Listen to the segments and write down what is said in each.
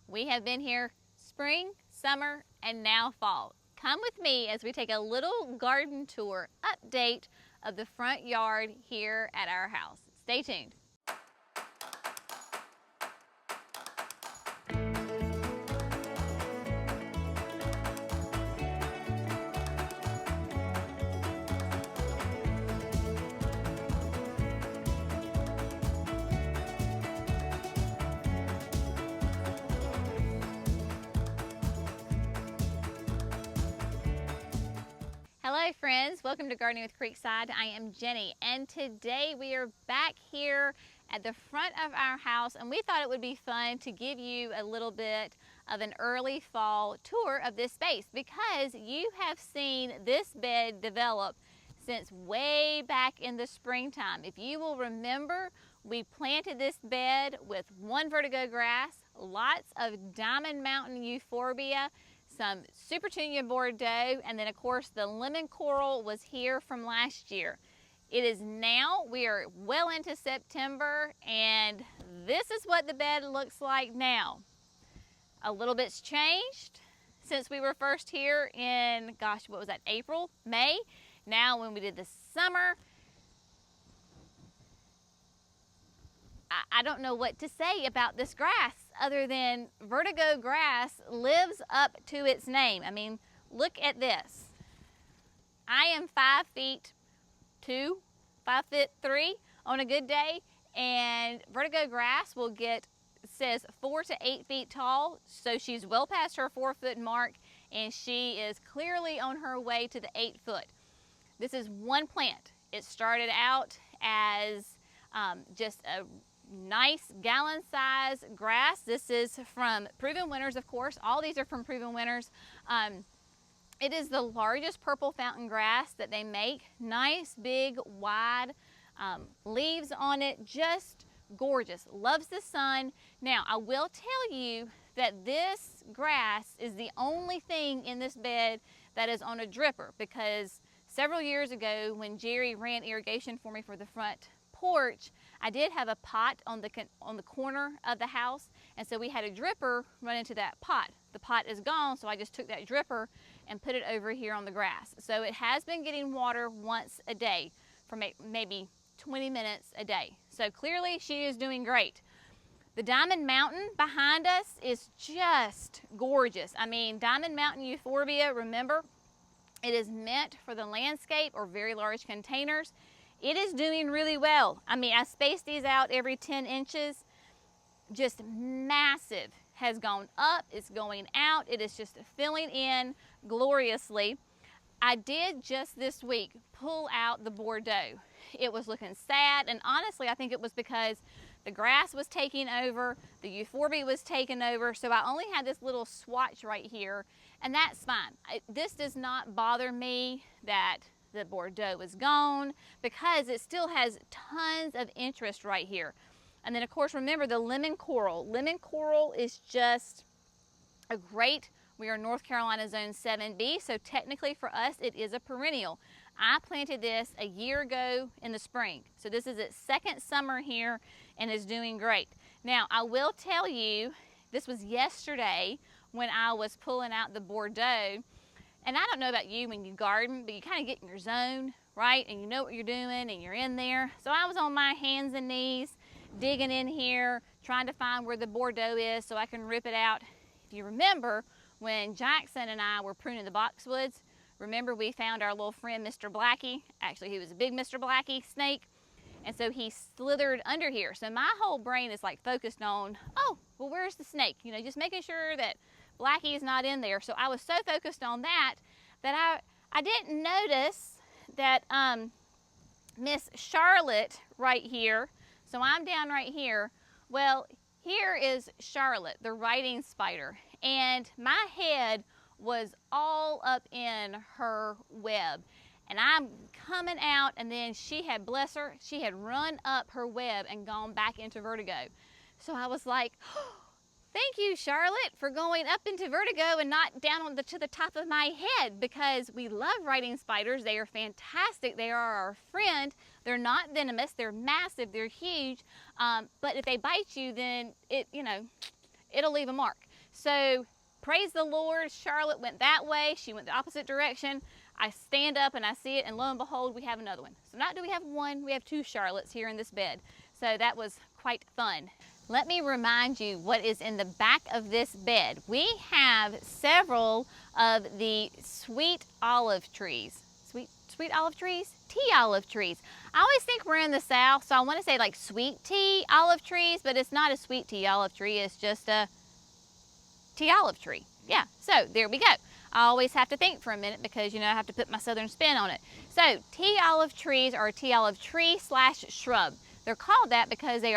We have been here spring, summer, and now fall. Come with me as we take a little garden tour update of the front yard here at our house. Stay tuned. Hello friends, welcome to Gardening with Creekside. I am Jenny, and today we are back here at the front of our house, and we thought it would be fun to give you a little bit of an early fall tour of this space because you have seen this bed develop since way back in the springtime. If you will remember, we planted this bed with one vertigo grass, lots of Diamond Mountain euphorbia, some Super Tunia Bordeaux, and then of course the lemon coral was here from last year. It is now, we are well into September, and this is what the bed looks like now. A little bit's changed since we were first here in, gosh, what was that, April, May? Now when we did the summer, I don't know what to say about this grass other than vertigo grass lives up to its name. I mean, look at this. I am 5'2", 5'3" on a good day, and vertigo grass will get, it says 4 to 8 feet tall, so she's well past her 4-foot mark, and she is clearly on her way to the 8-foot. This is one plant. It started out as just a nice gallon size grass. This is from Proven Winners, of course. All these are from Proven Winners. It is the largest purple fountain grass that they make. Nice, big, wide leaves on it. Just gorgeous. Loves the sun. Now, I will tell you that this grass is the only thing in this bed that is on a dripper, because several years ago when Jerry ran irrigation for me for the front porch, I did have a pot on the corner of the house, and so we had a dripper run into that pot. The pot is gone, so I just took that dripper and put it over here on the grass. So it has been getting water once a day for maybe 20 minutes a day. So clearly she is doing great. The Diamond Mountain behind us is just gorgeous. I mean, Diamond Mountain euphorbia, remember, it is meant for the landscape or very large containers. It is doing really well. I mean, I space these out every 10 inches. Just massive. Has gone up, it's going out. It is just filling in gloriously. I did just this week pull out the Bordeaux. It was looking sad, and honestly, I think it was because the grass was taking over, the euphorbia was taking over, so I only had this little swatch right here, and that's fine. This does not bother me that the Bordeaux is gone, because it still has tons of interest right here. And then of course, remember the lemon coral. Lemon coral is just a great, we are North Carolina Zone 7B, so technically for us it is a perennial. I planted this a year ago in the spring, so this is its second summer here and is doing great. Now I will tell you, this was yesterday when I was pulling out the Bordeaux. And I don't know about you when you garden, but you kind of get in your zone, right? And you know what you're doing and you're in there. So I was on my hands and knees, digging in here, trying to find where the Bordeaux is so I can rip it out. If you remember, when Jackson and I were pruning the boxwoods, remember we found our little friend, Mr. Blackie. Actually, he was a big Mr. Blackie snake. And so he slithered under here. So my whole brain is like focused on, oh, well, where's the snake? You know, just making sure that Blackie is not in there. So I was so focused on that I didn't notice that Miss Charlotte right here, so I'm down right here. Well, here is Charlotte, the writing spider, and my head was all up in her web. And I'm coming out, and then she had, bless her, she had run up her web and gone back into vertigo. So I was like, oh, thank you, Charlotte, for going up into vertigo and not down to the top of my head, because we love writing spiders. They are fantastic. They are our friend. They're not venomous. They're massive. They're huge. But if they bite you, then it'll leave a mark. So praise the Lord, Charlotte went that way. She went the opposite direction. I stand up and I see it, and lo and behold, we have another one. So not do we have one, we have two Charlottes here in this bed. So that was quite fun. Let me remind you what is in the back of this bed. We have several of the sweet olive trees. Sweet olive trees? Tea olive trees. I always think we're in the South, so I want to say like sweet tea olive trees, but it's not a sweet tea olive tree, it's just a tea olive tree. Yeah, so there we go. I always have to think for a minute because, you know, I have to put my southern spin on it. So tea olive trees are a tea olive tree slash shrub. They're called that because they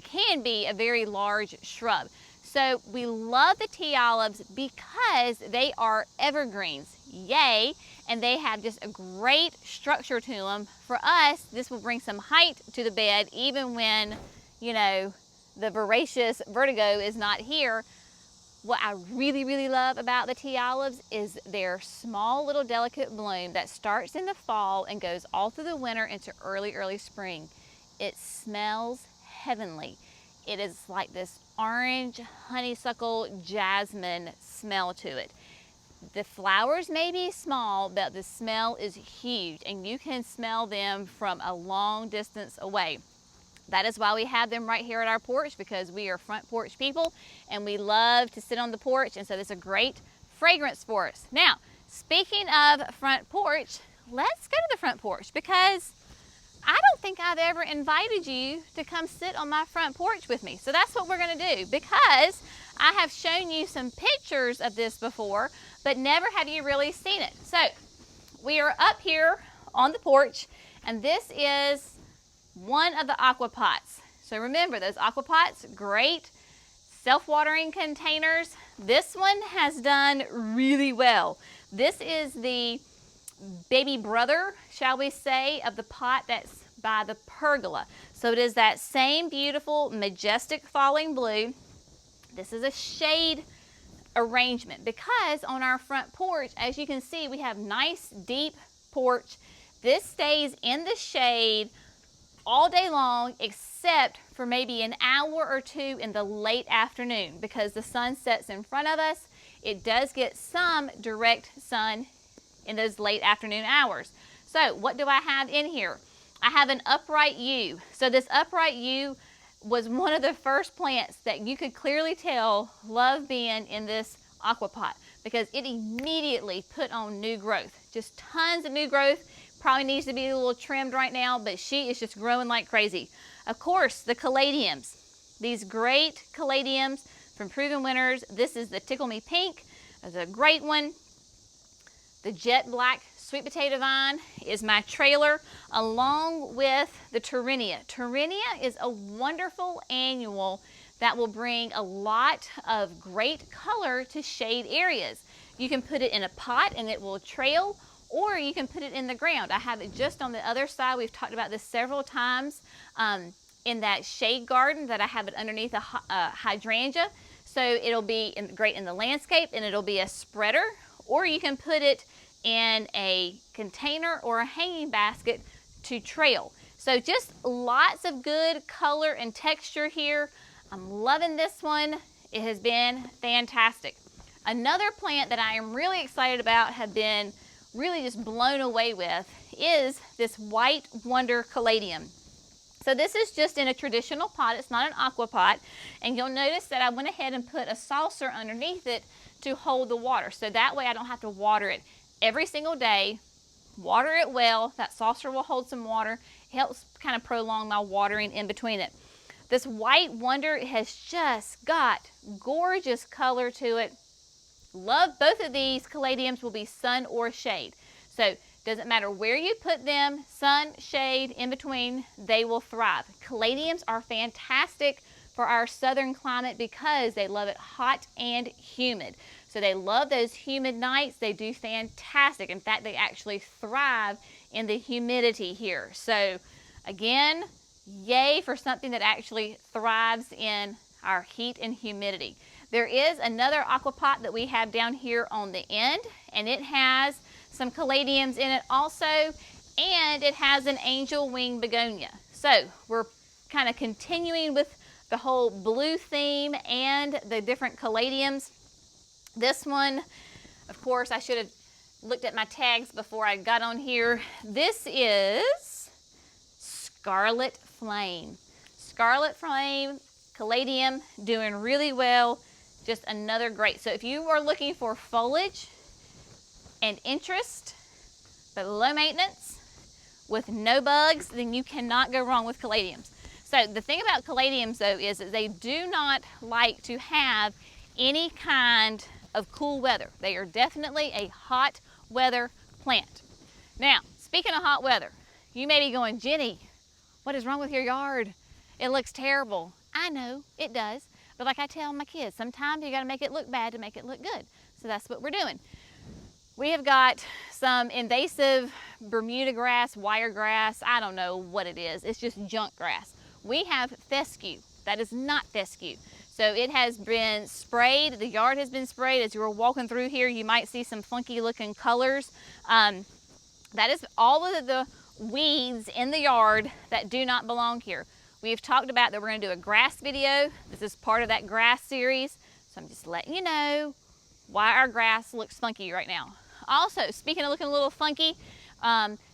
can be a very large shrub. So we love the tea olives because they are evergreens. Yay! And they have just a great structure to them. For us, this will bring some height to the bed even when, you know, the voracious vertigo is not here. What I really, really love about the tea olives is their small little delicate bloom that starts in the fall and goes all through the winter into early spring. It smells heavenly. It is like this orange honeysuckle jasmine smell to it. The flowers may be small, but the smell is huge, and you can smell them from a long distance away. That is why we have them right here at our porch, because we are front porch people and we love to sit on the porch, and so this is a great fragrance for us. Now, speaking of front porch, let's go to the front porch because I don't think I've ever invited you to come sit on my front porch with me. So that's what we're going to do, because I have shown you some pictures of this before, but never have you really seen it. So we are up here on the porch, and this is one of the AquaPots. So remember, those AquaPots, great self-watering containers. This one has done really well. This is the baby brother, shall we say, of the pot that's by the pergola. So it is that same beautiful, majestic falling blue. This is a shade arrangement because on our front porch, as you can see, we have nice deep porch. This stays in the shade all day long except for maybe an hour or two in the late afternoon because the sun sets in front of us. It does get some direct sun in those late afternoon hours. So what do I have in here? I have an upright yew. So this upright yew was one of the first plants that you could clearly tell love being in this AquaPot because it immediately put on new growth. Just tons of new growth. Probably needs to be a little trimmed right now, but she is just growing like crazy. Of course, the caladiums. These great caladiums from Proven Winners. This is the Tickle Me Pink. That's a great one. The jet black sweet potato vine is my trailer, along with the Torrenia. Torrenia is a wonderful annual that will bring a lot of great color to shade areas. You can put it in a pot and it will trail, or you can put it in the ground. I have it just on the other side. We've talked about this several times in that shade garden that I have it underneath a hydrangea. So it'll be great in the landscape, and it'll be a spreader, or you can put it in a container or a hanging basket to trail. So just lots of good color and texture here. I'm loving this one. It has been fantastic. Another plant that I am really excited about, have been really just blown away with, is this White Wonder Caladium. So this is just in a traditional pot. It's not an AquaPot. And you'll notice that I went ahead and put a saucer underneath it to hold the water. So that way I don't have to water it every single day. Water it well. That saucer will hold some water. It helps kind of prolong my watering in between it. This White Wonder has just got gorgeous color to it. Love both of these caladiums. Will be sun or shade. So doesn't matter where you put them, sun, shade, in between, they will thrive. Caladiums are fantastic for our southern climate because they love it hot and humid. So they love those humid nights. They do fantastic. In fact, they actually thrive in the humidity here. So again, yay for something that actually thrives in our heat and humidity. There is another AquaPot that we have down here on the end, and it has some caladiums in it also, and it has an angel wing begonia. So we're kind of continuing with the whole blue theme and the different caladiums. This one, of course, I should have looked at my tags before I got on here. This is Scarlet Flame. Scarlet Flame, caladium, doing really well. Just another great. So if you are looking for foliage and interest, but low maintenance with no bugs, then you cannot go wrong with caladiums. So the thing about caladiums though is that they do not like to have any kind of cool weather. They are definitely a hot weather plant. Now, speaking of hot weather, you may be going, Jenny, what is wrong with your yard? It looks terrible. I know, it does. But like I tell my kids, sometimes you gotta make it look bad to make it look good. So that's what we're doing. We have got some invasive Bermuda grass, wiregrass, I don't know what it is. It's just junk grass. We have fescue. That is not fescue. So it has been sprayed. The yard has been sprayed. As you were walking through here, you might see some funky looking colors. That is all of the weeds in the yard that do not belong here. We've talked about that we're going to do a grass video. This is part of that grass series. So I'm just letting you know why our grass looks funky right now. Also, speaking of looking a little funky,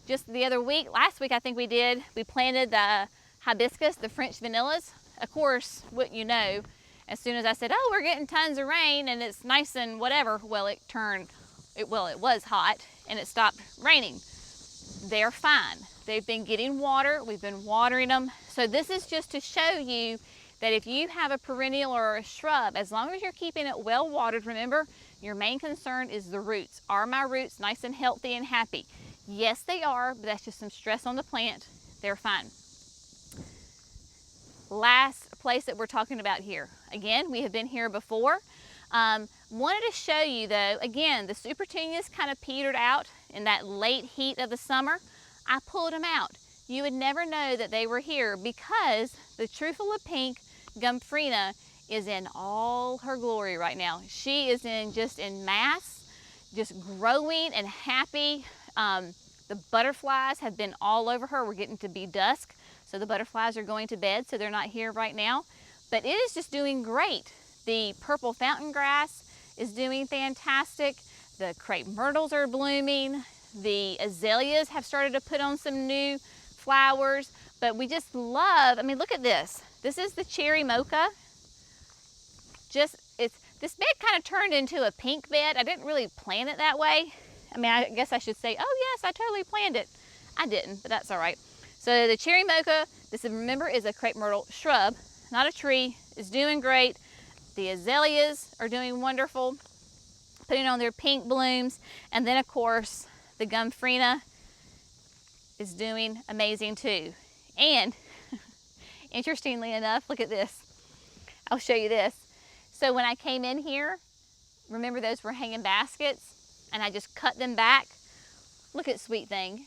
just the other week, last week I think we planted the hibiscus, the French vanillas. Of course, wouldn't you know, as soon as I said, oh, we're getting tons of rain and it's nice and whatever, well, it was hot and it stopped raining. They're fine. They've been getting water. We've been watering them. So this is just to show you that if you have a perennial or a shrub, as long as you're keeping it well watered, remember, your main concern is the roots. Are my roots nice and healthy and happy? Yes, they are, but that's just some stress on the plant. They're fine. Last place that we're talking about here. Again, we have been here before. Wanted to show you though, again, the Supertunias kind of petered out in that late heat of the summer. I pulled them out. You would never know that they were here because the Truffula Pink Gomphrena is in all her glory right now. She is just in mass, just growing and happy. The butterflies have been all over her. We're getting to be dusk, so the butterflies are going to bed, so they're not here right now. But it is just doing great. The purple fountain grass is doing fantastic. The crepe myrtles are blooming. The azaleas have started to put on some new flowers, but we just love, I mean, look at this. This is the cherry mocha. This bed kind of turned into a pink bed. I didn't really plan it that way. I mean, I guess I should say, oh yes, I totally planned it. I didn't, but that's all right. So the cherry mocha, this remember is a crepe myrtle shrub, not a tree. It's doing great. The azaleas are doing wonderful, putting on their pink blooms. And then of course, the Gomphrena is doing amazing too. And interestingly enough, look at this. I'll show you this. So when I came in here, remember those were hanging baskets and I just cut them back. Look at sweet thing.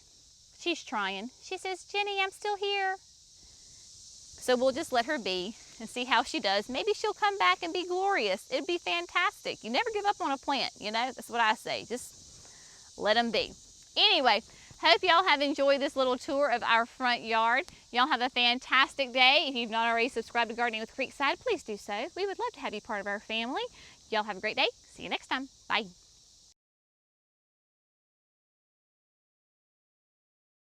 She's trying. She says, Jenny, I'm still here. So we'll just let her be and see how she does. Maybe she'll come back and be glorious. It'd be fantastic. You never give up on a plant, you know? That's what I say. Just let them be. Anyway, hope y'all have enjoyed this little tour of our front yard. Y'all have a fantastic day. If you've not already subscribed to Gardening with Creekside, please do so. We would love to have you part of our family. Y'all have a great day. See you next time. Bye.